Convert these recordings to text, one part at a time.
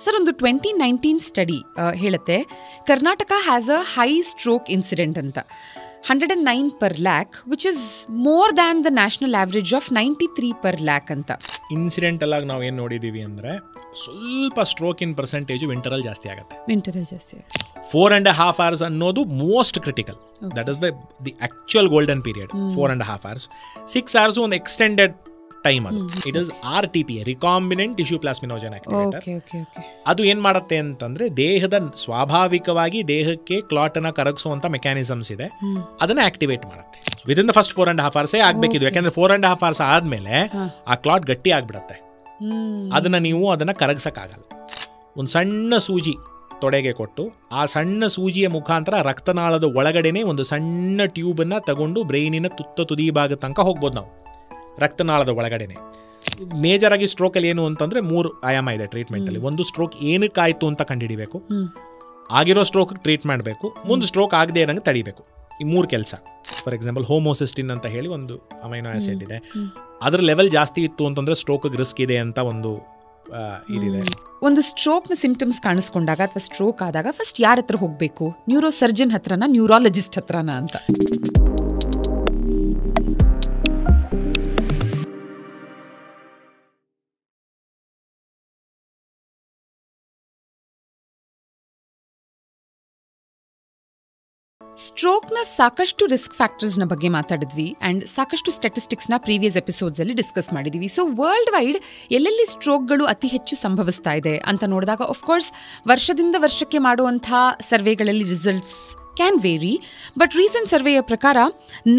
Sir, ಒಂದು 2019 study ಹೇಳುತ್ತೆ Karnataka has a high stroke incident ಅಂತ 109 per lakh, which is more than the national average of 93 per lakh ಅಂತ. Incidental ಆಗಿ ನಾವು ಏನು ನೋಡಿದ್ದೀವಿ ಅಂದರೆ ಸ್ವಲ್ಪ ಸ್ಟ್ರೋಕ್ ಇನ್ ಪರ್ಸೆಂಟೇಜು ವಿಂಟರಲ್ಲಿ ಜಾಸ್ತಿ ಆಗುತ್ತೆ. 4.5 hours ಅನ್ನೋದು most critical. That is the actual golden period. 4.5 hours. 6 hours ಒಂದು ಎಕ್ಸ್ಟೆಂಡೆಡ್ ಟೈಮ್. ಅದು it is RTPA, recombinant tissue plasminogen activator. ಅದು ಏನ್ ಮಾಡುತ್ತೆ ಅಂತಂದ್ರೆ ದೇಹದ ಸ್ವಾಭಾವಿಕವಾಗಿ ದೇಹಕ್ಕೆ ಕ್ಲಾಟ್ ಅನ್ನ ಕರಗಿಸುವಂತ ಮೆಕ್ಯಾನಿಸಮ್ಸ್ ಇದೆ, ಅದನ್ನ ಆಕ್ಟಿವೇಟ್ ಮಾಡುತ್ತೆ. Within the first 4.5 hours ಆಗ್ಬೇಕಿದ್ದು. ಯಾಕಂದ್ರೆ 4.5 hours ಆದ್ಮೇಲೆ ಆ ಕ್ಲಾಟ್ ಗಟ್ಟಿ ಆಗ್ಬಿಡತ್ತೆ. ಅದನ್ನ ಕರಗಿಸಕ್ಕಾಗಲ್ಲ. ಒಂದು ಸಣ್ಣ ಸೂಜಿ ತೊಡೆಗೆ ಕೊಟ್ಟು ಆ ಸಣ್ಣ ಸೂಜಿಯ ಮುಖಾಂತರ ರಕ್ತನಾಳದ ಒಳಗಡೆನೆ ಒಂದು ಸಣ್ಣ ಟ್ಯೂಬ್ ಅನ್ನ ತಗೊಂಡು ಬ್ರೈನಿನ ತುದಿ ಭಾಗದ ತನಕ ಹೋಗ್ಬೋದು ನಾವು, ರಕ್ತನಾಳದ ಒಳಗಡೆನೆ. ಮೇಜರ್ ಆಗಿ ಸ್ಟ್ರೋಕಲ್ಲಿ ಏನು ಅಂತಂದ್ರೆ 3 ಆಯಾಮ ಇದೆ ಟ್ರೀಟ್ಮೆಂಟಲ್ಲಿ. ಒಂದು ಸ್ಟ್ರೋಕ್ ಏನಕ್ಕಾಯ್ತು ಅಂತ ಕಂಡುಹಿಡಿಬೇಕು, ಆಗಿರೋ ಸ್ಟ್ರೋಕ್ ಟ್ರೀಟ್ ಮಾಡಬೇಕು, ಮುಂದೆ ಸ್ಟ್ರೋಕ್ ಆಗದೆ ಇರೋಂಗೆ ತಡಿಬೇಕು. ಈ 3 ಕೆಲಸ. ಫಾರ್ ಎಕ್ಸಾಂಪಲ್ ಹೋಮೋಸಿಸ್ಟಿನ್ ಅಂತ ಹೇಳಿ ಒಂದು ಅಮೈನೋ ಆಸಿಡ್ ಇದೆ, ಅದರ ಲೆವೆಲ್ ಜಾಸ್ತಿ ಇತ್ತು ಅಂತಂದ್ರೆ ಸ್ಟ್ರೋಕ್ಗೆ ರಿಸ್ಕ್ ಇದೆ ಅಂತ ಒಂದು ಇದಿದೆ. ಒಂದು ಸ್ಟ್ರೋಕ್ನ ಸಿಂಪ್ಟಮ್ಸ್ ಕಾಣಿಸ್ಕೊಂಡಾಗ ಅಥವಾ ಸ್ಟ್ರೋಕ್ ಆದಾಗ ಫಸ್ಟ್ ಯಾರ ಹತ್ರ ಹೋಗಬೇಕು? ನ್ಯೂರೋ ಸರ್ಜನ್ ಹತ್ರನಾ, ನ್ಯೂರಾಲಜಿಸ್ಟ್ ಹತ್ರನಾ ಅಂತ? ಸ್ಟ್ರೋಕ್ನ ಸಾಕಷ್ಟು ರಿಸ್ಕ್ ಫ್ಯಾಕ್ಟರ್ಸ್ನ ಬಗ್ಗೆ ಮಾತಾಡಿದ್ವಿ ಆ್ಯಂಡ್ ಸಾಕಷ್ಟು ಸ್ಟ್ಯಾಟಿಸ್ಟಿಕ್ಸ್ನ ಪ್ರೀವಿಯಸ್ ಎಪಿಸೋಡ್ಸಲ್ಲಿ ಡಿಸ್ಕಸ್ ಮಾಡಿದ್ವಿ. ಸೊ ವರ್ಲ್ಡ್ ವೈಡ್ ಎಲ್ಲೆಲ್ಲಿ ಸ್ಟ್ರೋಕ್ಗಳು ಅತಿ ಹೆಚ್ಚು ಸಂಭವಿಸ್ತಾ ಇದೆ ಅಂತ ನೋಡಿದಾಗ ಆಫ್ಕೋರ್ಸ್ ವರ್ಷದಿಂದ ವರ್ಷಕ್ಕೆ ಮಾಡುವಂಥ ಸರ್ವೆಗಳಲ್ಲಿ results can vary. But recent ಸರ್ವೆಯ ಪ್ರಕಾರ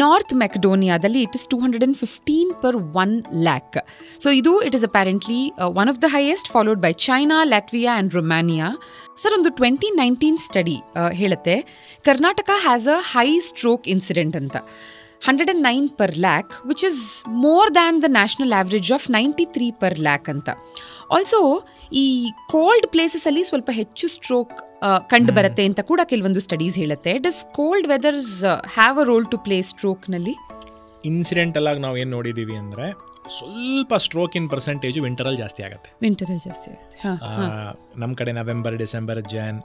ನಾರ್ತ್ ಮೆಕಡೋನಿಯಾದಲ್ಲಿ it is 215 per 1 lakh. So ಇದು it is apparently one of the highest, followed by China, Latvia and Romania. Sir, ಒಂದು 2019 ಸ್ಟಡಿ ಹೇಳುತ್ತೆ Karnataka has a high stroke incident ಅಂತ 109 per lakh, which is more than the national average of 93 per lakh ಅಂತ. Also ಈ cold ಪ್ಲೇಸಸ್ಸಲ್ಲಿ ಸ್ವಲ್ಪ ಹೆಚ್ಚು stroke ಕಂಡು ಬರುತ್ತೆ ಅಂತ ಕೂಡ ಕೆಲವೊಂದು ಸ್ಟಡೀಸ್ ಹೇಳುತ್ತೆ. Does cold weathers have a role to play ಸ್ಟ್ರೋಕ್ನಲ್ಲಿ? ಇನ್ಸಿಡೆಂಟಲ್ ಆಗಿ ನಾವು ಏನು ನೋಡಿದ್ದೀವಿ ಅಂದರೆ ಸ್ವಲ್ಪ ಸ್ಟ್ರೋಕ್ ಇನ್ ಪರ್ಸೆಂಟೇಜು ವಿಂಟರಲ್ಲಿ ಜಾಸ್ತಿ ಆಗುತ್ತೆ. ನಮ್ಮ ಕಡೆ ನವೆಂಬರ್, ಡಿಸೆಂಬರ್, ಜಾನ್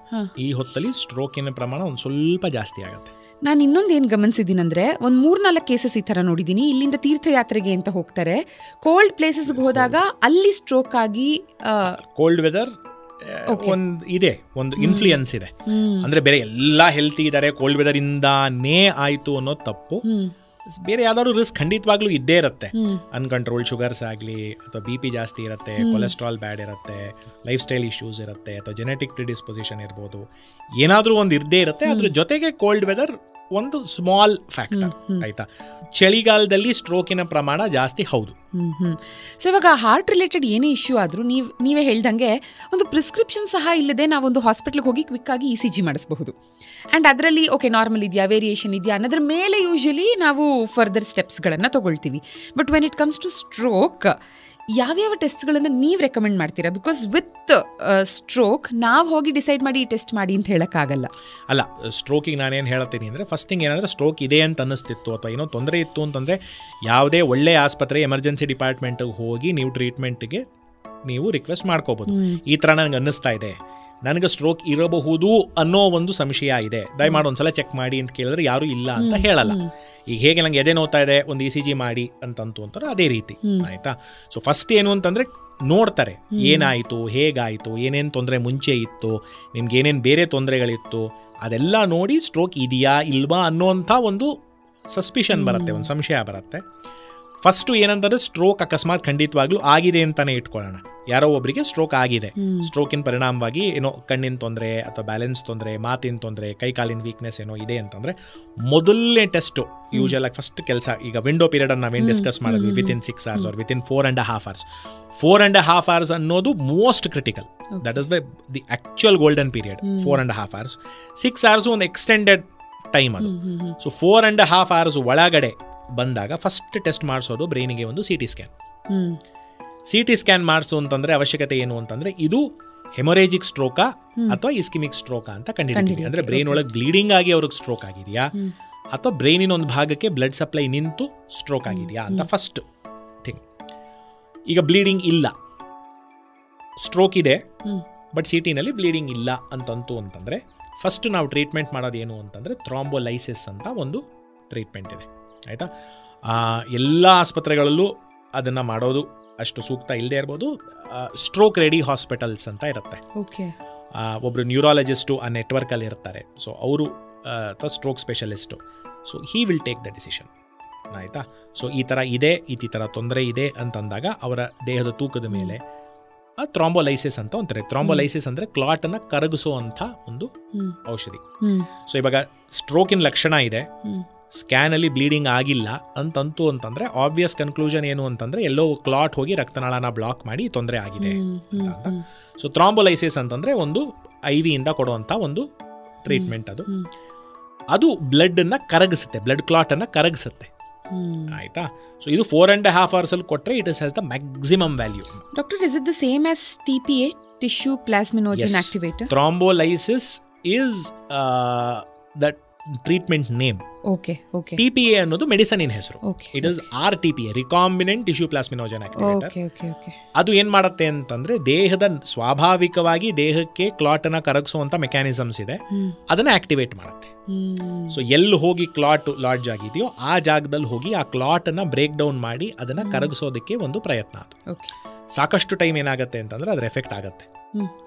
ಈ ಹೊತ್ತಲ್ಲಿ ಸ್ಟ್ರೋಕಿನ ಪ್ರಮಾಣ ಒಂದು ಸ್ವಲ್ಪ ಜಾಸ್ತಿ ಆಗುತ್ತೆ. ನಾನು ಇನ್ನೊಂದು ಏನು ಗಮನಿಸಿದ್ದೀನಿ ಅಂದರೆ ಒಂದು 3-4 ಕೇಸಸ್ ಈ ಥರ ನೋಡಿದ್ದೀನಿ. ಇಲ್ಲಿಂದ ತೀರ್ಥಯಾತ್ರೆಗೆ ಅಂತ ಹೋಗ್ತಾರೆ, ಕೋಲ್ಡ್ ಪ್ಲೇಸಸ್ಗೆ ಹೋದಾಗ ಅಲ್ಲಿ ಸ್ಟ್ರೋಕ್ ಆಗಿ. ಕೋಲ್ಡ್ ವೆದರ್ ಒಂದು ಇನ್ಫ್ಲೂಯೆನ್ಸ್ ಇದೆ ಅಂದ್ರೆ ಬೇರೆ ಎಲ್ಲ ಹೆಲ್ತಿ ಇದ್ದಾರೆ, ಕೋಲ್ಡ್ ವೆದರ್ ಇಂದಾನೇ ಆಯ್ತು ಅನ್ನೋದು ತಪ್ಪು. ಬೇರೆ ಯಾವ್ದಾದ್ರು ರಿಸ್ಕ್ ಖಂಡಿತವಾಗ್ಲೂ ಇದ್ದೇ ಇರುತ್ತೆ. ಅನ್ಕಂಟ್ರೋಲ್ಡ್ ಶುಗರ್ಸ್ ಆಗಲಿ, ಅಥವಾ BP ಜಾಸ್ತಿ ಇರುತ್ತೆ, ಕೊಲೆಸ್ಟ್ರಾಲ್ ಬ್ಯಾಡ್ ಇರುತ್ತೆ, ಲೈಫ್ ಸ್ಟೈಲ್ ಇಶ್ಯೂಸ್ ಇರುತ್ತೆ, ಅಥವಾ ಜೆನೆಟಿಕ್ ಪ್ರಿಡಿಸ್ಪೊಸಿಷನ್ ಇರ್ಬೋದು, ಏನಾದರೂ ಒಂದು ಇದ್ದೇ ಇರುತ್ತೆ. ಅದ್ರ ಜೊತೆಗೆ ಕೋಲ್ಡ್ ವೆದರ್ ಒಂದು ಸ್ಮಾಲ್ ಫ್ಯಾಕ್ಟರ್. ಆಯ್ತಾ? ಚಳಿಗಾಲದಲ್ಲಿ ಸ್ಟ್ರೋಕಿನ ಪ್ರಮಾಣ ಜಾಸ್ತಿ. ಹೌದು. ಸೊ ಇವಾಗ ಹಾರ್ಟ್ ರಿಲೇಟೆಡ್ ಏನೇ ಇಶ್ಯೂ ಆದರೂ ನೀವೇ ಹೇಳ್ದಂಗೆ ಒಂದು ಪ್ರಿಸ್ಕ್ರಿಪ್ಷನ್ ಸಹ ಇಲ್ಲದೆ ನಾವೊಂದು ಹಾಸ್ಪಿಟ್ಲಿಗೆ ಹೋಗಿ ಕ್ವಿಕ್ ಆಗಿ ECG ಮಾಡಿಸಬಹುದು. ಆ್ಯಂಡ್ ಅದರಲ್ಲಿ ಓಕೆ ನಾರ್ಮಲ್ ಇದೆಯಾ, ವೇರಿಯೇಷನ್ ಇದೆಯಾ ಅನ್ನೋದ್ರ ಮೇಲೆ ಯೂಶಲಿ ನಾವು ಫರ್ದರ್ ಸ್ಟೆಪ್ಸ್ಗಳನ್ನು ತಗೊಳ್ತೀವಿ. But when it comes to stroke, ಯಾವ್ಯಾವ ಟೆಸ್ಟ್ಗಳನ್ನು ನೀವು ರೆಕಮೆಂಡ್ ಮಾಡ್ತೀರಾ? ಬಿಕಾಸ್ ವಿತ್ ಸ್ಟ್ರೋಕ್ ನಾವು ಹೋಗಿ ಡಿಸೈಡ್ ಮಾಡಿ ಈ ಟೆಸ್ಟ್ ಮಾಡಿ ಅಂತ ಹೇಳೋಕ್ಕಾಗಲ್ಲ. ಅಲ್ಲ, ಸ್ಟ್ರೋಕಿಗೆ ನಾನೇನು ಹೇಳ್ತೀನಿ ಅಂದರೆ ಫಸ್ಟ್ ಥಿಂಗ್ ಏನಂದರೆ ಸ್ಟ್ರೋಕ್ ಇದೆ ಅಂತ ಅನ್ನಿಸ್ತಿತ್ತು ಅಥವಾ ಏನೋ ತೊಂದರೆ ಇತ್ತು ಅಂತಂದರೆ ಯಾವುದೇ ಒಳ್ಳೆಯ ಆಸ್ಪತ್ರೆ ಎಮರ್ಜೆನ್ಸಿ ಡಿಪಾರ್ಟ್ಮೆಂಟಿಗೆ ಹೋಗಿ ನೀವು ಟ್ರೀಟ್ಮೆಂಟ್ಗೆ ನೀವು ರಿಕ್ವೆಸ್ಟ್ ಮಾಡ್ಕೋಬೋದು. ಈ ಥರ ನನಗೆ ಅನ್ನಿಸ್ತಾ ಇದೆ, ನನಗೆ ಸ್ಟ್ರೋಕ್ ಇರಬಹುದು ಅನ್ನೋ ಒಂದು ಸಂಶಯ ಇದೆ, ದಯಮಾಡಿ ಒಂದ್ಸಲ ಚೆಕ್ ಮಾಡಿ ಅಂತ ಕೇಳಿದ್ರೆ ಯಾರೂ ಇಲ್ಲ ಅಂತ ಹೇಳಲ್ಲ. ಈಗ ಹೇಗೆ ನಂಗೆ ಎದೆ ನೋಡ್ತಾ ಇದೆ, ಒಂದು ECG ಮಾಡಿ ಅಂತಂತು ಅಂತಾರೆ, ಅದೇ ರೀತಿ. ಆಯ್ತಾ? ಸೊ ಫಸ್ಟ್ ಏನು ಅಂತಂದರೆ ನೋಡ್ತಾರೆ ಏನಾಯಿತು, ಹೇಗಾಯಿತು, ಏನೇನು ತೊಂದರೆ ಮುಂಚೆ ಇತ್ತು, ನಿಮ್ಗೆ ಏನೇನು ಬೇರೆ ತೊಂದರೆಗಳಿತ್ತು, ಅದೆಲ್ಲ ನೋಡಿ ಸ್ಟ್ರೋಕ್ ಇದೆಯಾ ಇಲ್ವಾ ಅನ್ನೋಂಥ ಒಂದು ಸಸ್ಪಿಷನ್ ಬರುತ್ತೆ, ಒಂದು ಸಂಶಯ ಬರುತ್ತೆ. ಫಸ್ಟು ಏನಂತಂದರೆ ಸ್ಟ್ರೋಕ್ ಅಕಸ್ಮಾತ್ ಖಂಡಿತವಾಗ್ಲೂ ಆಗಿದೆ ಅಂತಲೇ ಇಟ್ಕೊಳ್ಳೋಣ. ಯಾರೋ ಒಬ್ಬರಿಗೆ ಸ್ಟ್ರೋಕ್ ಆಗಿದೆ, ಸ್ಟ್ರೋಕಿನ ಪರಿಣಾಮವಾಗಿ ಏನೋ ಕಣ್ಣಿನ ತೊಂದರೆ ಅಥವಾ ಬ್ಯಾಲೆನ್ಸ್ ತೊಂದರೆ, ಮಾತಿನ ತೊಂದರೆ, ಕೈಕಾಲಿನ ವೀಕ್ನೆಸ್ ಏನೋ ಇದೆ ಅಂತಂದರೆ ಮೊದಲನೇ ಟೆಸ್ಟು ಯೂಶಲ್ ಆಗಿ ಫಸ್ಟ್ ಕೆಲಸ. ಈಗ ವಿಂಡೋ ಪೀರಿಯಡನ್ನು ನಾವೇನು ಡಿಸ್ಕಸ್ ಮಾಡಿದ್ವಿ, within 6 hours or within 4.5 hours. 4.5 hours ಅನ್ನೋದು most critical. That is the actual golden period. 4.5 hours. 6 hours ಒಂದು ಎಕ್ಸ್ಟೆಂಡೆಡ್ ಟೈಮ್ ಅದು. ಸೊ 4.5 hours ಒಳಗಡೆ ಬಂದಾಗ ಫಸ್ಟ್ ಟೆಸ್ಟ್ ಮಾಡಿಸೋದು ಬ್ರೈನಿಗೆ ಒಂದು CT ಸ್ಕ್ಯಾನ್. CT ಸ್ಕ್ಯಾನ್ ಮಾಡಿಸು ಅಂತಂದ್ರೆ ಅವಶ್ಯಕತೆ ಏನು ಅಂತಂದ್ರೆ ಇದು ಹೆಮೊರೇಜಿಕ್ ಸ್ಟ್ರೋಕಾ ಅಥವಾ ಇಸ್ಕಿಮಿಕ್ ಸ್ಟ್ರೋಕಾ ಅಂತ ಕಂಡುಹಿಡಿತೀವಿ. ಅಂದ್ರೆ ಬ್ರೈನ್ ಒಳಗೆ ಬ್ಲೀಡಿಂಗ್ ಆಗಿ ಅವ್ರಿಗೆ ಸ್ಟ್ರೋಕ್ ಆಗಿದೆಯಾ ಅಥವಾ ಬ್ರೈನಿನ ಒಂದು ಭಾಗಕ್ಕೆ ಬ್ಲಡ್ ಸಪ್ಲೈ ನಿಂತು ಸ್ಟ್ರೋಕ್ ಆಗಿದೆಯಾ ಅಂತ ಫಸ್ಟ್ ಥಿಂಗ್. ಈಗ ಬ್ಲೀಡಿಂಗ್ ಇಲ್ಲ, ಸ್ಟ್ರೋಕ್ ಇದೆ, ಬಟ್ ಸಿ ಟಿನಲ್ಲಿ ಬ್ಲೀಡಿಂಗ್ ಇಲ್ಲ ಅಂತಂದರೆ ಫಸ್ಟ್ ನಾವು ಟ್ರೀಟ್ಮೆಂಟ್ ಮಾಡೋದು ಏನು ಅಂತಂದರೆ ಥ್ರಾಂಬೋಲೈಸಿಸ್ ಅಂತ ಒಂದು ಟ್ರೀಟ್ಮೆಂಟ್ ಇದೆ, ಆಯಿತಾ. ಎಲ್ಲ ಆಸ್ಪತ್ರೆಗಳಲ್ಲೂ ಅದನ್ನು ಮಾಡೋದು ಅಷ್ಟು ಸೂಕ್ತ ಇಲ್ಲದೆ ಇರ್ಬೋದು. ಸ್ಟ್ರೋಕ್ ರೆಡಿ ಹಾಸ್ಪಿಟಲ್ಸ್ ಅಂತ ಇರುತ್ತೆ. ಒಬ್ಬರು ನ್ಯೂರಾಲಜಿಸ್ಟು ಆ ನೆಟ್ವರ್ಕಲ್ಲಿ ಇರ್ತಾರೆ. ಸೊ ಅವರು stroke specialist. So he will take the decision, ಆಯಿತಾ. ಸೊ ಈ ಥರ ಇದೆ, ಈ ಥರ ತೊಂದರೆ ಇದೆ ಅಂತಂದಾಗ ಅವರ ದೇಹದ ತೂಕದ ಮೇಲೆ ಥ್ರಾಂಬೋಲೈಸಿಸ್ ಅಂತ ಅಂತಾರೆ. ಥ್ರಾಂಬೋಲೈಸಿಸ್ ಅಂದರೆ ಕ್ಲಾಟನ್ನು ಕರಗಿಸುವಂಥ ಒಂದು ಔಷಧಿ. ಸೊ ಇವಾಗ ಸ್ಟ್ರೋಕಿನ ಲಕ್ಷಣ ಇದೆ, ಸ್ಕ್ಯಾನಲ್ಲಿ ಬ್ಲೀಡಿಂಗ್ ಆಗಿಲ್ಲ ಅಂತಂದರೆ ಆಬ್ವಿಯಸ್ ಕನ್ಕ್ಲೂಷನ್ ಏನು ಅಂತಂದರೆ ಎಲ್ಲೋ ಕ್ಲಾಟ್ ಹೋಗಿ ರಕ್ತನಾಳನ ಬ್ಲಾಕ್ ಮಾಡಿ ತೊಂದರೆ ಆಗಿದೆ ಅಂತ. ಸೊ ಥ್ರಾಂಬೋಲೈಸಿಸ್ ಅಂತಂದರೆ ಒಂದು IV ಕೊಡುವಂಥ ಒಂದು ಟ್ರೀಟ್ಮೆಂಟ್. ಅದು ಬ್ಲಡ್ಡನ್ನು ಕರಗಿಸುತ್ತೆ, ಬ್ಲಡ್ ಕ್ಲಾಟನ್ನು ಕರಗಿಸುತ್ತೆ, ಆಯಿತಾ. ಸೊ ಇದು 4.5 hours ಕೊಟ್ಟರೆ it has the maximum value. Doctor, is it the same as TPA, tissue plasminogen activator? Thrombolysis is the treatment name. TPA ಅನ್ನೋದು ಮೆಡಿಸನಿನ ಹೆಸರು. It is RTPA, recombinant tissue plasminogen activator. ಅದು ಏನ್ ಮಾಡುತ್ತೆ ಅಂತಂದ್ರೆ ದೇಹದ ಸ್ವಾಭಾವಿಕವಾಗಿ ದೇಹಕ್ಕೆ ಕ್ಲಾಟ್ ಅನ್ನ ಕರಗಿಸುವಂತ ಮೆಕ್ಯಾನಿಸಮ್ಸ್ ಇದೆ, ಅದನ್ನ ಆಕ್ಟಿವೇಟ್ ಮಾಡುತ್ತೆ. ಸೊ ಎಲ್ಲಿ ಹೋಗಿ ಕ್ಲಾಟ್ ಲಾಡ್ಜ್ ಆಗಿದೆಯೋ ಆ ಜಾಗದಲ್ಲಿ ಹೋಗಿ ಆ ಕ್ಲಾಟ್ ಅನ್ನ ಬ್ರೇಕ್ ಡೌನ್ ಮಾಡಿ ಅದನ್ನ ಕರಗಿಸೋದಕ್ಕೆ ಒಂದು ಪ್ರಯತ್ನ. ಅದು ಸಾಕಷ್ಟು ಟೈಮ್ ಏನಾಗುತ್ತೆ ಅಂತಂದ್ರೆ ಅದ್ರ ಎಫೆಕ್ಟ್ ಆಗುತ್ತೆ,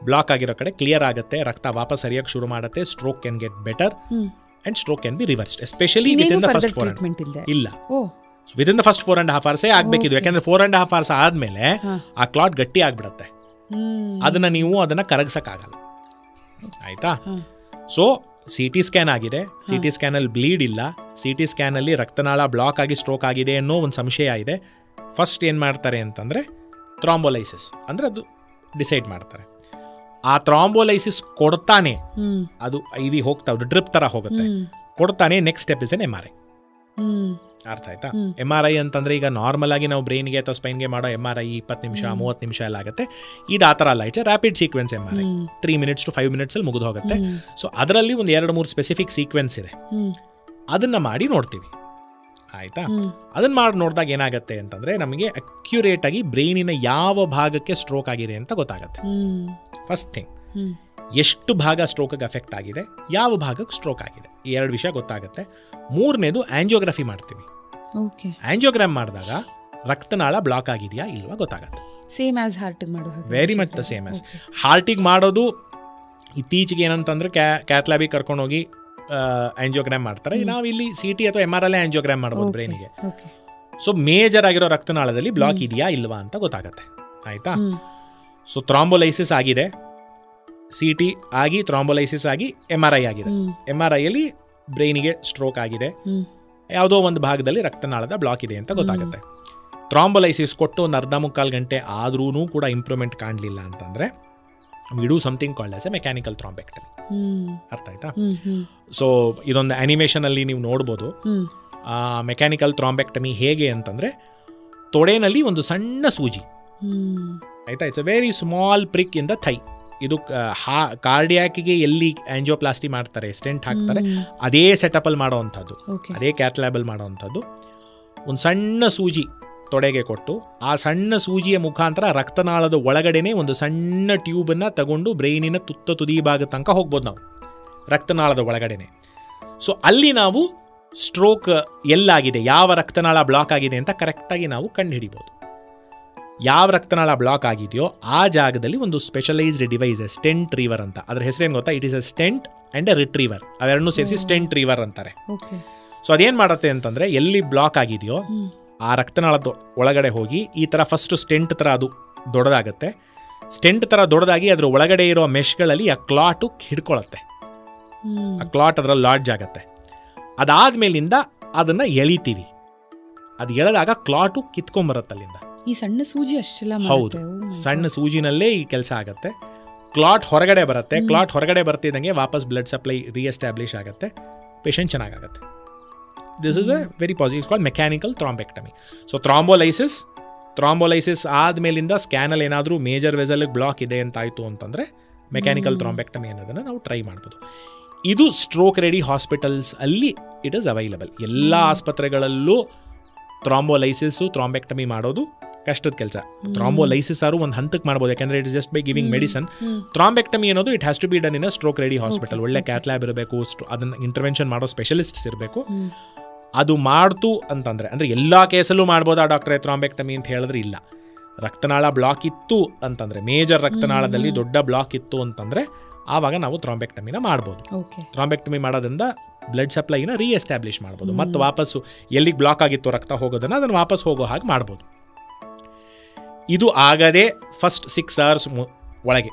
ಬ್ಲಾಕ್ ಆಗಿರೋ ಕಡೆ ಕ್ಲಿಯರ್ ಆಗುತ್ತೆ, ರಕ್ತ ವಾಪಸ್ ಸರಿಯಾಗಿ ಶುರು ಮಾಡುತ್ತೆ, stroke can get better and stroke can be reversed, especially within the first 4 ಇಲ್ಲ within the first 4.5 hours ಆಗಬೇಕಿದು. ಯಾಕಂದ್ರೆ 4.5 hours ಆದ್ಮೇಲೆ ಆ ಕ್ಲಾಟ್ ಗಟ್ಟಿ ಆಗ್ಬಿಡುತ್ತೆ, ಅದನ್ನ ನೀವು ಅದನ್ನ ಕರಗಿಸಕ್ಕಾಗಲ್ಲ, ಆಯ್ತಾ. ಸೊ CT ಸ್ಕ್ಯಾನ್ ಆಗಿದೆ, CT ಸ್ಕ್ಯಾನ್ ಅಲ್ಲಿ ಬ್ಲೀಡ್ ಇಲ್ಲ, CT ಸ್ಕ್ಯಾನ್ ಅಲ್ಲಿ ರಕ್ತನಾಳ ಬ್ಲಾಕ್ ಆಗಿ ಸ್ಟ್ರೋಕ್ ಆಗಿದೆ ಅನ್ನೋ ಒಂದು ಸಂಶಯ ಇದೆ. ಫಸ್ಟ್ ಏನ್ ಮಾಡ್ತಾರೆ ಅಂತಂದ್ರೆ ಥ್ರಾಂಬೋಲೈಸಿಸ್ ಅಂದ್ರೆ ಅದು ಡಿಸೈಡ್ ಮಾಡ್ತಾರೆ. ಆ ಥ್ರಾಂಬೋಲೈಸಿಸ್ ಕೊಡ್ತಾನೆ, ಅದು IV ಹೋಗ್ತಾ ಡ್ರಿಪ್ ತರ ಹೋಗುತ್ತೆ, ಕೊಡ್ತಾನೆ. Next step is N MRI. ಅರ್ಥ ಆಯ್ತಾ? MRI ಅಂತಂದ್ರೆ ಈಗ ನಾರ್ಮಲ್ ಆಗಿ ನಾವು ಬ್ರೈನ್ಗೆ ಅಥವಾ ಸ್ಪೈನ್ಗೆ ಮಾಡೋ MRI 20 ನಿಮಿಷ 30 ನಿಮಿಷ ಎಲ್ಲ ಆಗುತ್ತೆ. ಇದು ಆ ಥರ ಅಲ್ಲ, it's rapid sequence MRI, 3 minutes to 5 minutes ಅಲ್ಲಿ ಮುಗಿದು ಹೋಗುತ್ತೆ. ಸೊ ಅದರಲ್ಲಿ ಒಂದು 2-3 ಸ್ಪೆಸಿಫಿಕ್ ಸೀಕ್ವೆನ್ಸ್ ಇದೆ, ಅದನ್ನ ಮಾಡಿ ನೋಡ್ತೀವಿ, ಆಯ್ತಾ. ಅದನ್ನ ಮಾಡಿ ನೋಡಿದಾಗ ಏನಾಗುತ್ತೆ ಅಂತಂದ್ರೆ ನಮಗೆ ಅಕ್ಯುರೇಟ್ ಆಗಿ ಬ್ರೈನಿನ ಯಾವ ಭಾಗಕ್ಕೆ ಸ್ಟ್ರೋಕ್ ಆಗಿದೆ ಅಂತ ಗೊತ್ತಾಗುತ್ತೆ. ಫಸ್ಟ್ ಥಿಂಗ್, ಎಷ್ಟು ಭಾಗ ಸ್ಟ್ರೋಕ್ಗೆ ಅಫೆಕ್ಟ್ ಆಗಿದೆ, ಯಾವ ಭಾಗಕ್ಕೆ ಸ್ಟ್ರೋಕ್ ಆಗಿದೆ, ಈ 2 ವಿಷಯ ಗೊತ್ತಾಗುತ್ತೆ. 3ನೇದು ಆಂಜಿಯೋಗ್ರಫಿ ಮಾಡ್ತೀವಿ. ಆಂಜಿಯೋಗ್ರಾಮ್ ಮಾಡಿದಾಗ ರಕ್ತನಾಳ ಬ್ಲಾಕ್ ಆಗಿದೆಯಾ ಇಲ್ವಾ ಗೊತ್ತಾಗುತ್ತೆ. ಸೇಮ್ ಆಸ್ ಹಾರ್ಟಿಗೆ ಮಾಡೋದು, very much the same as ಹಾರ್ಟಿಗೆ ಮಾಡೋದು. ಇತ್ತೀಚೆಗೆ ಏನಂತಂದ್ರೆ ಕ್ಯಾಥ್ಲ್ಯಾಬಿಗೆ ಕರ್ಕೊಂಡೋಗಿ ಆಂಜಿಯೋಗ್ರಾಮ್ ಮಾಡ್ತಾರೆ. ನಾವು ಇಲ್ಲಿ CT ಅಥವಾ MRI ಆಂಜಿಯೋಗ್ರಾಮ್ ಮಾಡ್ಬೋದು ಬ್ರೈನಿಗೆ. ಸೊ ಮೇಜರ್ ಆಗಿರೋ ರಕ್ತನಾಳದಲ್ಲಿ ಬ್ಲಾಕ್ ಇದೆಯಾ ಇಲ್ವಾ ಅಂತ ಗೊತ್ತಾಗುತ್ತೆ, ಆಯ್ತಾ. ಸೊ ಥ್ರಾಂಬೋಲೈಸಿಸ್ ಆಗಿದೆ, CT ಆಗಿ ಥ್ರಾಂಬೋಲೈಸಿಸ್ ಆಗಿ MRI ಆಗಿದೆ. MRI ಅಲ್ಲಿ ಬ್ರೈನಿಗೆ ಸ್ಟ್ರೋಕ್ ಆಗಿದೆ, ಯಾವುದೋ ಒಂದು ಭಾಗದಲ್ಲಿ ರಕ್ತನಾಳದ ಬ್ಲಾಕ್ ಇದೆ ಅಂತ ಗೊತ್ತಾಗುತ್ತೆ. ಥ್ರಾಂಬೋಲೈಸಿಸ್ ಕೊಟ್ಟು ಒಂದು 1/4 ಗಂಟೆ ಆದ್ರೂ ಕೂಡ ಇಂಪ್ರೂವ್ಮೆಂಟ್ ಕಾಣಲಿಲ್ಲ ಅಂತಂದ್ರೆ we do something called as a mechanical thrombectomy. ಅರ್ಥ ಆಯ್ತಾ? ಸೊ ಇದೊಂದು ಆನಿಮೇಷನ್ ಅಲ್ಲಿ ನೀವು ನೋಡ್ಬೋದು. ಮೆಕ್ಯಾನಿಕಲ್ ಥ್ರಾಂಬೆಕ್ಟಮಿ ಹೇಗೆ ಅಂತಂದ್ರೆ ತೊಡೆನಲ್ಲಿ ಒಂದು ಸಣ್ಣ ಸೂಜಿ, ಆಯ್ತಾ, it's a very small prick in the thigh. ಇದು ಕಾರ್ಡಿಯಾಕಿಗೆ ಎಲ್ಲಿ ಆಂಜಿಯೋಪ್ಲಾಸ್ಟಿ ಮಾಡ್ತಾರೆ, ಸ್ಟೆಂಟ್ ಹಾಕ್ತಾರೆ, ಅದೇ ಸೆಟಪ್ ಅಲ್ಲಿ ಮಾಡೋವಂಥದ್ದು, ಅದೇ ಕ್ಯಾಥ್ಲ್ಯಾಬಲ್ ಮಾಡೋವಂಥದ್ದು. ಒಂದು ಸಣ್ಣ ಸೂಜಿ ತೊಡೆಗೆ ಕೊಟ್ಟು ಆ ಸಣ್ಣ ಸೂಜಿಯ ಮುಖಾಂತರ ರಕ್ತನಾಳದ ಒಳಗಡೆನೆ ಒಂದು ಸಣ್ಣ ಟ್ಯೂಬನ್ನು ತಗೊಂಡು ಬ್ರೈನಿನ ತುದಿ ಭಾಗ ತನಕ ಹೋಗ್ಬೋದು ನಾವು, ರಕ್ತನಾಳದ ಒಳಗಡೆನೆ. ಸೊ ಅಲ್ಲಿ ನಾವು ಸ್ಟ್ರೋಕ್ ಎಲ್ಲಾಗಿದೆ, ಯಾವ ರಕ್ತನಾಳ ಬ್ಲಾಕ್ ಆಗಿದೆ ಅಂತ ಕರೆಕ್ಟಾಗಿ ನಾವು ಕಂಡುಹಿಡಿಬೋದು. ಯಾವ ರಕ್ತನಾಳ ಬ್ಲಾಕ್ ಆಗಿದೆಯೋ ಆ ಜಾಗದಲ್ಲಿ ಒಂದು ಸ್ಪೆಷಲೈಸ್ಡ್ ಡಿವೈಸ್, ಸ್ಟೆಂಟ್ ರೀವರ್ ಅಂತ. ಅದ್ರ ಹೆಸರೇನು ಗೊತ್ತಾ? It is a stent and a retriever, ಅವೆರಡನ್ನೂ ಸೇರಿಸಿ ಸ್ಟೆಂಟ್ ರೀವರ್ ಅಂತಾರೆ. ಸೊ ಅದೇನು ಮಾಡುತ್ತೆ ಅಂತಂದರೆ ಎಲ್ಲಿ ಬ್ಲಾಕ್ ಆಗಿದೆಯೋ ಆ ರಕ್ತನಾಳದ ಒಳಗಡೆ ಹೋಗಿ ಈ ಥರ ಫಸ್ಟ್ ಸ್ಟೆಂಟ್ ಥರ ಅದು ದೊಡ್ಡದಾಗುತ್ತೆ. ಸ್ಟೆಂಟ್ ಥರ ದೊಡ್ಡದಾಗಿ ಅದ್ರ ಒಳಗಡೆ ಇರೋ ಮೆಶ್ಗಳಲ್ಲಿ ಆ ಕ್ಲಾಟು ಹಿಡ್ಕೊಳತ್ತೆ, ಆ ಕ್ಲಾಟ್ ಅದರಲ್ಲಿ ಲಾಡ್ಜ್ ಆಗುತ್ತೆ. ಅದಾದ್ಮೇಲಿಂದ ಅದನ್ನು ಎಳಿತೀವಿ, ಅದು ಎಳೆದಾಗ ಕ್ಲಾಟು ಕಿತ್ಕೊಂಬರುತ್ತೆ ಅಲ್ಲಿಂದ. ಈ ಸಣ್ಣ ಸೂಜಿ ಅಷ್ಟೆಲ್ಲ? ಹೌದು, ಸಣ್ಣ ಸೂಜಿನಲ್ಲೇ ಈ ಕೆಲಸ ಆಗುತ್ತೆ. ಕ್ಲಾಟ್ ಹೊರಗಡೆ ಬರುತ್ತೆ, ಕ್ಲಾಟ್ ಹೊರಗಡೆ ಬರ್ತಿದ್ದಂಗೆ ವಾಪಸ್ ಬ್ಲಡ್ ಸಪ್ಲೈ ರೀಎಸ್ಟಾಬ್ಲಿಷ್ ಆಗುತ್ತೆ, ಪೇಷಂಟ್ ಚೆನ್ನಾಗಾಗುತ್ತೆ. This is a very positive, it's called mechanical thrombectomy. So thrombolysis ಆದಮೇಲಿಂದ ಸ್ಕ್ಯಾನಲ್ಲಿ ಏನಾದರೂ ಮೇಜರ್ ವೆಸಲ್ಗೆ ಬ್ಲಾಕ್ ಇದೆ ಅಂತಾಯಿತು ಅಂತಂದರೆ ಮೆಕ್ಯಾನಿಕಲ್ ಥ್ರಾಂಬೆಕ್ಟಮಿ ಅನ್ನೋದನ್ನು ನಾವು ಟ್ರೈ ಮಾಡ್ಬೋದು. ಇದು ಸ್ಟ್ರೋಕ್ ರೆಡಿ ಹಾಸ್ಪಿಟಲ್ಸ್ ಅಲ್ಲಿ ಇಟ್ ಇಸ್ ಅವೈಲಬಲ್. ಎಲ್ಲ ಆಸ್ಪತ್ರೆಗಳಲ್ಲೂ ಥ್ರಾಂಬೋಲೈಸಿಸ್ಸು ಥ್ರಾಂಬೆಕ್ಟಮಿ ಮಾಡೋದು ಕಷ್ಟದ ಕೆಲಸ. ಥ್ರಾಂಬೋಲೈಸಿಸ್ ಆರು ಒಂದು ಹಂತಕ್ಕೆ ಮಾಡ್ಬೋದು, ಯಾಕಂದರೆ it is just by giving medicine. Thrombectomy ಅನ್ನೋದು it has to be done in a stroke ready hospital. ಒಳ್ಳೆ ಕ್ಯಾತ್ ಲ್ಯಾಬ್ ಇರಬೇಕು, ಅದನ್ನು ಇಂಟರ್ವೆನ್ಷನ್ ಮಾಡೋ ಸ್ಪೆಷಲಿಸ್ಟ್ಸ್ ಇರಬೇಕು. ಅದು ಮಾಡ್ತು ಅಂತಂದರೆ, ಅಂದರೆ ಎಲ್ಲ ಕೇಸಲ್ಲೂ ಮಾಡ್ಬೋದಾ ಡಾಕ್ಟ್ರೇ ಥ್ರಾಂಬೆಕ್ಟಮಿ ಅಂತ ಹೇಳಿದ್ರೆ ಇಲ್ಲ. ರಕ್ತನಾಳ ಬ್ಲಾಕ್ ಇತ್ತು ಅಂತಂದರೆ, ಮೇಜರ್ ರಕ್ತನಾಳದಲ್ಲಿ ದೊಡ್ಡ ಬ್ಲಾಕ್ ಇತ್ತು ಅಂತಂದರೆ ಆವಾಗ ನಾವು ಥ್ರಾಂಬೆಕ್ಟಮಿನ ಮಾಡ್ಬೋದು. ಥ್ರಾಂಬೆಕ್ಟಮಿ ಮಾಡೋದ್ರಿಂದ ಬ್ಲಡ್ ಸಪ್ಲೈನ ರೀಎಸ್ಟಾಬ್ಲಿಷ್ ಮಾಡ್ಬೋದು, ಮತ್ತು ವಾಪಸ್ಸು ಎಲ್ಲಿಗೆ ಬ್ಲಾಕ್ ಆಗಿತ್ತು ರಕ್ತ ಹೋಗೋದನ್ನು ಅದನ್ನು ವಾಪಸ್ ಹೋಗೋ ಹಾಗೆ ಮಾಡ್ಬೋದು. ಇದು ಆಗದೆ ಫಸ್ಟ್ 6 hours ಒಳಗೆ.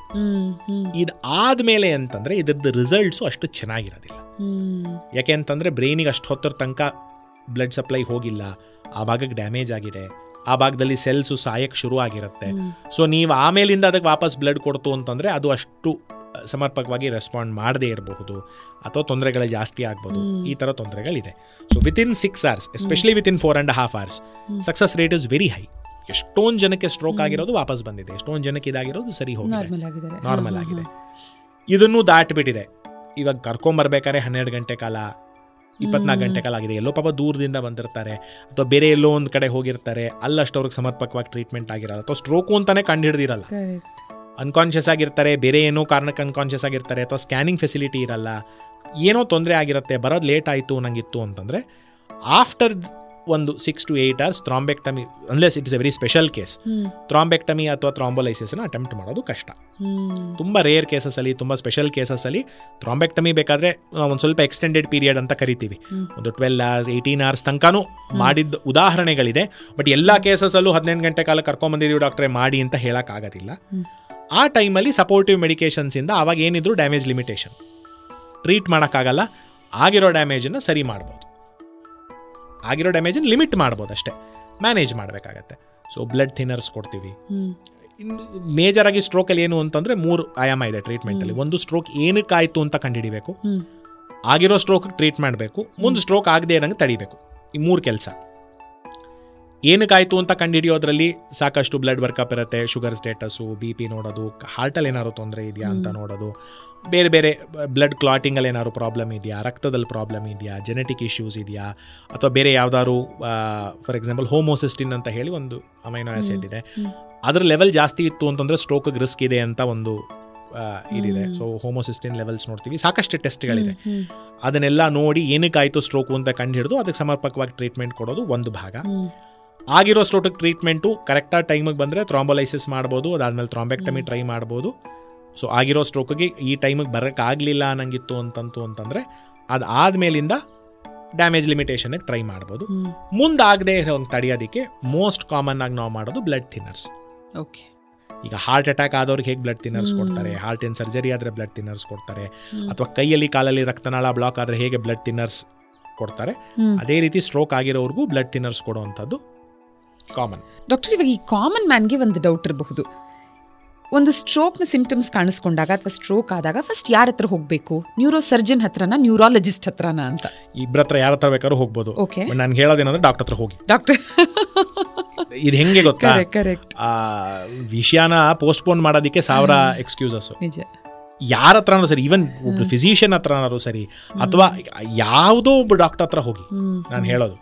ಇದು ಆದಮೇಲೆ ಅಂತಂದರೆ ಇದ್ರದ್ದು ರಿಸಲ್ಟ್ಸು ಅಷ್ಟು ಚೆನ್ನಾಗಿರೋದಿಲ್ಲ. ಯಾಕೆ ಅಂತಂದರೆ ಬ್ರೈನಿಗೆ ಅಷ್ಟು ಹೊತ್ತರ ತನಕ ಬ್ಲಡ್ ಸಪ್ಲೈ ಹೋಗಿಲ್ಲ, ಆ ಭಾಗಕ್ಕೆ ಡ್ಯಾಮೇಜ್ ಆಗಿದೆ, ಆ ಭಾಗದಲ್ಲಿ ಸೆಲ್ಸು ಸಾಯಕ್ಕೆ ಶುರು ಆಗಿರುತ್ತೆ. ಸೊ ನೀವು ಆಮೇಲಿಂದ ಅದಕ್ಕೆ ವಾಪಸ್ ಬ್ಲಡ್ ಕೊಡ್ತು ಅಂತಂದರೆ ಅದು ಅಷ್ಟು ಸಮರ್ಪಕವಾಗಿ ರೆಸ್ಪಾಂಡ್ ಮಾಡದೇ ಇರಬಹುದು, ಅಥವಾ ತೊಂದರೆಗಳು ಜಾಸ್ತಿ ಆಗ್ಬೋದು. ಈ ಥರ ತೊಂದರೆಗಳಿದೆ. So within 6 hours, especially within 4.5 hours, success rate is very high. ಎಷ್ಟೊಂದು ಜನಕ್ಕೆ ಸ್ಟ್ರೋಕ್ ಆಗಿರೋದು ವಾಪಸ್ ಬಂದಿದೆ, ಎಷ್ಟೊಂದು ಜನಕ್ಕೆ ಇದಾಗಿರೋದು ಸರಿ ಹೋಗಿದೆ, ನಾರ್ಮಲ್ ಆಗಿದೆ. ಇದನ್ನು ದಾಟ್ಬಿಟ್ಟಿದೆ. ಇವಾಗ ಕರ್ಕೊಂಬರ್ಬೇಕಾದ್ರೆ 12 ಗಂಟೆ ಕಾಲ 24 ಗಂಟೆ ಕಾಲ ಆಗಿದೆ. ಎಲ್ಲೋ ಪಾಪ ದೂರದಿಂದ ಬಂದಿರ್ತಾರೆ, ಅಥವಾ ಬೇರೆ ಎಲ್ಲೋ ಒಂದು ಕಡೆ ಹೋಗಿರ್ತಾರೆ, ಅಲ್ಲಷ್ಟು ಅವ್ರಿಗೆ ಸಮರ್ಪಕವಾಗಿ ಟ್ರೀಟ್ಮೆಂಟ್ ಆಗಿರಲ್ಲ, ಅಥವಾ ಸ್ಟ್ರೋಕು ಅಂತಾನೆ ಕಂಡು ಹಿಡಿದಿರಲ್ಲ, ಅನ್ಕಾನ್ಷಿಯಸ್ ಆಗಿರ್ತಾರೆ, ಬೇರೆ ಏನೋ ಕಾರಣಕ್ಕೆ ಅನ್ಕಾನ್ಷಿಯಸ್ ಆಗಿರ್ತಾರೆ, ಅಥವಾ ಸ್ಕ್ಯಾನಿಂಗ್ ಫೆಸಿಲಿಟಿ ಇರಲ್ಲ, ಏನೋ ತೊಂದರೆ ಆಗಿರುತ್ತೆ, ಬರೋದು ಲೇಟ್ ಆಯಿತು ನಂಗಿತ್ತು ಅಂತಂದರೆ ಆಫ್ಟರ್ ಒಂದು 6 to 8 hours thrombectomy, unless it is A very special case, thrombectomy ಅಥವಾ ಥ್ರಾಂಬೋಲೈಸಿಸ್ನ ಅಟೆಂಪ್ಟ್ ಮಾಡೋದು ಕಷ್ಟ. ತುಂಬ ರೇರ್ ಕೇಸಸಲ್ಲಿ, ತುಂಬ ಸ್ಪೆಷಲ್ ಕೇಸಸಲ್ಲಿ ಥ್ರಾಂಬೆಕ್ಟಮಿ ಬೇಕಾದರೆ ಒಂದು ಸ್ವಲ್ಪ ಎಕ್ಸ್ಟೆಂಡೆಡ್ ಪೀರಿಯಡ್ ಅಂತ ಕರಿತೀವಿ, ಒಂದು 12 hours 18 hours ತನಕನೂ ಮಾಡಿದ್ದ ಉದಾಹರಣೆಗಳಿದೆ. ಬಟ್ ಎಲ್ಲ ಕೇಸಸಲ್ಲೂ 18 ಗಂಟೆ ಕಾಲ ಕರ್ಕೊಂಬಂದಿದ್ದೀವಿ ಡಾಕ್ಟ್ರೇ ಮಾಡಿ ಅಂತ ಹೇಳೋಕ್ಕಾಗೋದಿಲ್ಲ. ಆ ಟೈಮಲ್ಲಿ ಸಪೋರ್ಟಿವ್ ಮೆಡಿಕೇಷನ್ಸಿಂದ ಅವಾಗ ಏನಿದ್ರು ಡ್ಯಾಮೇಜ್ ಲಿಮಿಟೇಷನ್, ಟ್ರೀಟ್ ಮಾಡೋಕ್ಕಾಗಲ್ಲ, ಆಗಿರೋ ಡ್ಯಾಮೇಜನ್ನು ಸರಿ ಮಾಡ್ಬೋದು, ಆಗಿರೋ ಡ್ಯಾಮೇಜನ್ನು ಲಿಮಿಟ್ ಮಾಡ್ಬೋದು ಅಷ್ಟೇ, ಮ್ಯಾನೇಜ್ ಮಾಡಬೇಕಾಗತ್ತೆ. ಸೊ ಬ್ಲಡ್ ಥಿನ್ನರ್ಸ್ ಕೊಡ್ತೀವಿ. ಇನ್ನು ಮೇಜರಾಗಿ ಸ್ಟ್ರೋಕಲ್ಲಿ ಏನು ಅಂತಂದರೆ 3 ಆಯಾಮ ಇದೆ ಟ್ರೀಟ್ಮೆಂಟಲ್ಲಿ. ಒಂದು, ಸ್ಟ್ರೋಕ್ ಏನಕ್ಕಾಯಿತು ಅಂತ ಕಂಡುಹಿಡಿಬೇಕು, ಆಗಿರೋ ಸ್ಟ್ರೋಕ್ ಟ್ರೀಟ್ ಮಾಡಬೇಕು, ಮುಂದೆ ಸ್ಟ್ರೋಕ್ ಆಗದೆ ಇರೋಂಗೆ ತಡಿಬೇಕು. ಈ 3 ಕೆಲಸ. ಏನಕ್ಕಾಯಿತು ಅಂತ ಕಂಡುಹಿಡಿಯೋದ್ರಲ್ಲಿ ಸಾಕಷ್ಟು ಬ್ಲಡ್ ವರ್ಕಪ್ ಇರುತ್ತೆ, ಶುಗರ್ ಸ್ಟೇಟಸ್ಸು, BP ನೋಡೋದು, ಹಾರ್ಟಲ್ಲಿ ಏನಾದ್ರು ತೊಂದರೆ ಇದೆಯಾ ಅಂತ ನೋಡೋದು, ಬೇರೆ ಬೇರೆ ಬ್ಲಡ್ ಕ್ಲಾಟಿಂಗಲ್ಲಿ ಏನಾದ್ರು ಪ್ರಾಬ್ಲಮ್ ಇದೆಯಾ, ರಕ್ತದಲ್ಲಿ ಪ್ರಾಬ್ಲಮ್ ಇದೆಯಾ, ಜೆನೆಟಿಕ್ ಇಶ್ಯೂಸ್ ಇದೆಯಾ, ಅಥವಾ ಬೇರೆ ಯಾವ್ದಾದ್ರು ಫಾರ್ ಎಕ್ಸಾಂಪಲ್ ಹೋಮೋಸಿಸ್ಟಿನ್ ಅಂತ ಹೇಳಿ ಒಂದು ಅಮೈನೋ ಆ್ಯಸಿಡ್ ಇದೆ, ಅದ್ರ ಲೆವೆಲ್ ಜಾಸ್ತಿ ಇತ್ತು ಅಂತಂದರೆ ಸ್ಟ್ರೋಕ್ಗೆ ರಿಸ್ಕ್ ಇದೆ ಅಂತ ಒಂದು ಇದಿದೆ. ಸೊ ಹೋಮೋಸಿಸ್ಟಿನ್ ಲೆವೆಲ್ಸ್ ನೋಡ್ತೀವಿ, ಸಾಕಷ್ಟು ಟೆಸ್ಟ್ಗಳಿದೆ. ಅದನ್ನೆಲ್ಲ ನೋಡಿ ಏನಕ್ಕಾಯಿತು ಸ್ಟ್ರೋಕು ಅಂತ ಕಂಡು ಹಿಡಿದು ಅದಕ್ಕೆ ಸಮರ್ಪಕವಾಗಿ ಟ್ರೀಟ್ಮೆಂಟ್ ಕೊಡೋದು ಒಂದು ಭಾಗ. ಆಗಿರೋ ಸ್ಟ್ರೋಕ್ ಟ್ರೀಟ್ಮೆಂಟು ಕರೆಕ್ಟಾಗಿ ಟೈಮಿಗೆ ಬಂದರೆ ಥ್ರಾಂಬೋಲೈಸಿಸ್ ಮಾಡ್ಬೋದು, ಅದಾದಮೇಲೆ ಥ್ರಾಂಬೆಕ್ಟಮಿ ಟ್ರೈ ಮಾಡ್ಬೋದು. ಸೊ ಆಗಿರೋ ಸ್ಟ್ರೋಕಿಗೆ ಈ ಟೈಮಿಗೆ ಬರೋಕ್ಕಾಗಲಿಲ್ಲ ಅನ್ನಂಗಿತ್ತು ಅಂತಂದರೆ ಅದು ಆದಮೇಲಿಂದ ಡ್ಯಾಮೇಜ್ ಲಿಮಿಟೇಷನ್ಗೆ ಟ್ರೈ ಮಾಡ್ಬೋದು. ಮುಂದಾಗದೆ ಒಂದು ತಡೆಯೋದಕ್ಕೆ ಮೋಸ್ಟ್ ಕಾಮನ್ ಆಗಿ ನಾವು ಮಾಡೋದು ಬ್ಲಡ್ ಥಿನ್ನರ್ಸ್. ಓಕೆ, ಈಗ ಹಾರ್ಟ್ ಅಟ್ಯಾಕ್ ಆದವ್ರಿಗೆ ಹೇಗೆ ಬ್ಲಡ್ ಥಿನ್ನರ್ಸ್ ಕೊಡ್ತಾರೆ, ಹಾರ್ಟ್ ಇನ್ ಸರ್ಜರಿ ಆದರೆ ಬ್ಲಡ್ ಥಿನ್ನರ್ಸ್ ಕೊಡ್ತಾರೆ, ಅಥವಾ ಕೈಯಲ್ಲಿ ಕಾಲಲ್ಲಿ ರಕ್ತನಾಳ ಬ್ಲಾಕ್ ಆದರೆ ಹೇಗೆ ಬ್ಲಡ್ ಥಿನ್ನರ್ಸ್ ಕೊಡ್ತಾರೆ, ಅದೇ ರೀತಿ ಸ್ಟ್ರೋಕ್ ಆಗಿರೋರ್ಗೂ ಬ್ಲಡ್ ಥಿನ್ನರ್ಸ್ ಕೊಡುವಂಥದ್ದು ಕಾಮನ್. ಡಾಕ್ಟರ್, ಇವಾಗ ಈ ಕಾಮನ್ ಮ್ಯಾನ್ಗೆ ಒಂದು ಡೌಟ್ ಇರಬಹುದು. ಒಂದು ಸ್ಟ್ರೋಕ್ನ ಸಿಂಪ್ಟಮ್ಸ್ ಕಾಣಿಸ್ಕೊಂಡಾಗ ಅಥವಾ ಸ್ಟ್ರೋಕ್ ಆದಾಗ ಫಸ್ಟ್ ಯಾರ ಹತ್ರ ಹೋಗಬೇಕು? ನ್ಯೂರೋ ಸರ್ಜನ್ ಹತ್ರನಾ, ನ್ಯೂರಾಲಜಿಸ್ಟ್ ಹತ್ರನಾ ಅಂತ? ಇಬ್ಬರ ಹತ್ರ ಯಾರ ಹತ್ರ ಬೇಕಾದ್ರೂ ಹೋಗ್ಬೋದು. ಓಕೆ, ನಾನು ಹೇಳೋದೇನಂದ್ರೆ ಡಾಕ್ಟರ್ ಹತ್ರ ಹೋಗಿ. ಡಾಕ್ಟರ್ ಇದು ಹೆಂಗೆ ಗೊತ್ತಾ, ಕರೆಕ್ಟ್, ವಿಷಯನ ಪೋಸ್ಟ್ಪೋನ್ ಮಾಡೋದಕ್ಕೆ 1000 ಎಕ್ಸ್ಕ್ಯೂಸಸ್. ನಿಜ. ಯಾರ ಹತ್ರನೂ ಸರಿ, ಈವನ್ ಒಬ್ರು ಫಿಸಿಷಿಯನ್ ಹತ್ರನಾರು ಸರಿ, ಅಥವಾ ಯಾವುದೋ ಒಬ್ಬ ಡಾಕ್ಟರ್ ಹತ್ರ ಹೋಗಿ. ನಾನು ಹೇಳೋದು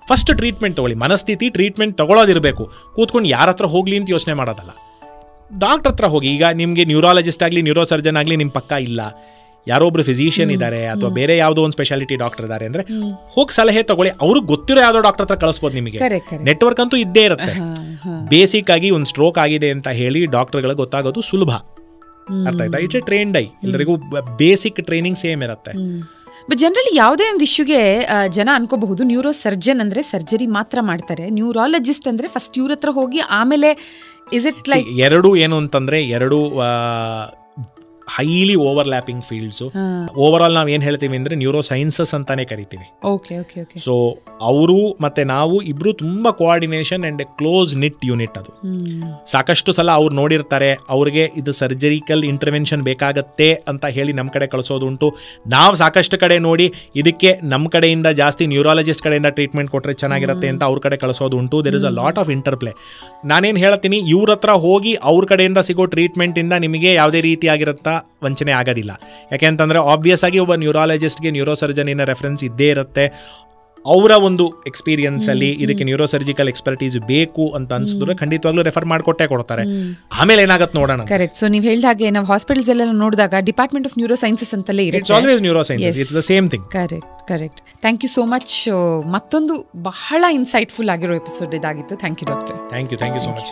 ಫಸ್ಟ್ ಟ್ರೀಟ್ಮೆಂಟ್ ತಗೊಳ್ಳಿ. ಮನಸ್ಥಿತಿ ಟ್ರೀಟ್ಮೆಂಟ್ ತಗೊಳ್ಳೋದಿರಬೇಕು, ಕೂತ್ಕೊಂಡು ಯಾರ ಹತ್ರ ಹೋಗ್ಲಿ ಅಂತ ಯೋಚನೆ ಮಾಡೋದಲ್ಲ. ಡಾಕ್ಟರ್ ಹತ್ರ ಹೋಗಿ. ಈಗ ನಿಮಗೆ ನ್ಯೂರಾಲಜಿಸ್ಟ್ ಆಗಲಿ ನ್ಯೂರೋ ಸರ್ಜನ್ ಆಗಲಿ ನಿಮ್ಮ ಪಕ್ಕ ಇಲ್ಲ, ಯಾರೋ ಒಬ್ರು ಫಿಸಿಷಿಯನ್ ಇದ್ದಾರೆ ಅಥವಾ ಬೇರೆ ಯಾವುದೋ ಒಂದು ಸ್ಪೆಷಾಲಿಟಿ ಡಾಕ್ಟರ್ ಇದ್ದಾರೆ ಅಂದರೆ ಹೋಗಿ ಸಲಹೆ ತಗೊಳ್ಳಿ. ಅವ್ರಿಗೆ ಗೊತ್ತಿರೋ ಯಾವುದೋ ಡಾಕ್ಟರ್ ಹತ್ರ ಕಳಿಸ್ಬೋದು. ನಿಮಗೆ ನೆಟ್ವರ್ಕ್ ಅಂತೂ ಇದ್ದೇ ಇರುತ್ತೆ. ಬೇಸಿಕ್ ಆಗಿ ಒಂದು ಸ್ಟ್ರೋಕ್ ಆಗಿದೆ ಅಂತ ಹೇಳಿ ಡಾಕ್ಟರ್ಗಳಿಗೆ ಗೊತ್ತಾಗೋದು ಸುಲಭ. ಅರ್ಥ ಆಯ್ತಾ? It's A trained I. ಎಲ್ಲರಿಗೂ ಬೇಸಿಕ್ ಟ್ರೈನಿಂಗ್ ಸೇಮ್ ಇರುತ್ತೆ. ಬಟ್ ಜನರಲಿ ಯಾವುದೇ ಒಂದು ಇಶ್ಯೂಗೆ ಜನ ಅನ್ಕೋಬಹುದು ನ್ಯೂರೋ ಸರ್ಜನ್ ಅಂದರೆ ಸರ್ಜರಿ ಮಾತ್ರ ಮಾಡ್ತಾರೆ, ನ್ಯೂರಾಲಜಿಸ್ಟ್ ಅಂದರೆ ಫಸ್ಟ್ ಇವ್ರ ಹತ್ರ ಹೋಗಿ ಆಮೇಲೆ ಇಸ್ ಇಟ್ ಲೈಕ್? ಎರಡು ಏನು ಅಂತಂದರೆ ಎರಡು highly overlapping fields. Over all ನಾವು ಏನು ಹೇಳ್ತೀವಿ ಅಂದರೆ ನ್ಯೂರೋ ಸೈನ್ಸಸ್ ಅಂತಾನೆ ಕರಿತೀವಿ. ಸೊ ಅವರು ಮತ್ತೆ ನಾವು ಇಬ್ರು ತುಂಬಾ coordination and close knit unit. ಅದು ಸಾಕಷ್ಟು ಸಲ ಅವ್ರು ನೋಡಿರ್ತಾರೆ, ಅವ್ರಿಗೆ ಇದು ಸರ್ಜರಿಕಲ್ ಇಂಟರ್ವೆನ್ಷನ್ ಬೇಕಾಗತ್ತೆ ಅಂತ ಹೇಳಿ ನಮ್ಮ ಕಡೆ ಕಳಿಸೋದು ಉಂಟು. ನಾವು ಸಾಕಷ್ಟು ಕಡೆ ನೋಡಿ ಇದಕ್ಕೆ ನಮ್ಮ ಕಡೆಯಿಂದ ಜಾಸ್ತಿ ನ್ಯೂರಾಲಜಿಸ್ಟ್ ಕಡೆಯಿಂದ ಟ್ರೀಟ್ಮೆಂಟ್ ಕೊಟ್ಟರೆ ಚೆನ್ನಾಗಿರುತ್ತೆ ಅಂತ ಅವ್ರ ಕಡೆ ಕಳಿಸೋದು ಉಂಟು. There is a lot of interplay. ನಾನೇನು ಹೇಳ್ತೀನಿ, ಇವ್ರ ಹತ್ರ ಹೋಗಿ ಅವ್ರ ಕಡೆಯಿಂದ ಸಿಗೋ ಟ್ರೀಟ್ಮೆಂಟಿಂದ ನಿಮಗೆ ಯಾವುದೇ ರೀತಿಯಾಗಿರುತ್ತಾ ವಂಚನೆ ಆಗೋದಿಲ್ಲ. ಯಾಕೆ ಅಂತಂದರೆ ಆಬ್ವಿಯಸ್ ಆಗಿ ಒಬ್ಬ ನ್ಯೂರಾಲಜಿಸ್ಟ್ಗೆ ನ್ಯೂರೋ ಸರ್ಜನಿನ ರೆಫರೆನ್ಸ್ ಇದ್ದೇ ಇರುತ್ತೆ. ಅವರ ಒಂದು ಎಕ್ಸ್ಪೀರಿಯನ್ಸ್ ಅಲ್ಲಿ ಇದಕ್ಕೆ ನ್ಯೂರೋಸರ್ಜಿಕಲ್ ಎಕ್ಸ್ಪರ್ಟೀಸ್ ಬೇಕು ಅಂತ ಅನ್ಸಿದ್ರೆ ಖಂಡಿತವಾಗ್ಲೂ ರೆಫರ್ ಮಾಡಿಕೊಟ್ಟೆ ಕೊಡ್ತಾರೆ. ಆಮೇಲೆ ಏನಾಗತ್ತೆ ನೋಡೋಣ. ಕರೆಕ್ಟ್. ಸೊ ನೀವು ಹೇಳಿದ ಹಾಗೆ ನಾವು ಹಾಸ್ಪಿಟಲ್ಸ್ ಎಲ್ಲ ನೋಡಿದಾಗ ಡಿಪಾರ್ಟ್ಮೆಂಟ್ ಆಫ್ ನ್ಯೂರೋ ಸೈನ್ಸಸ್ ಅಂತಲೇ ಇರುತ್ತೆ. It's always neurosciences, it's the same thing. Correct. Thank you so much. ಮತ್ತೊಂದು ಬಹಳ ಇನ್ಸೈಟ್ಫುಲ್ ಆಗಿರೋ ಎಪಿಸೋಡ್ ಇದಾಗಿತ್ತು. Thank you doctor. Thank you so much.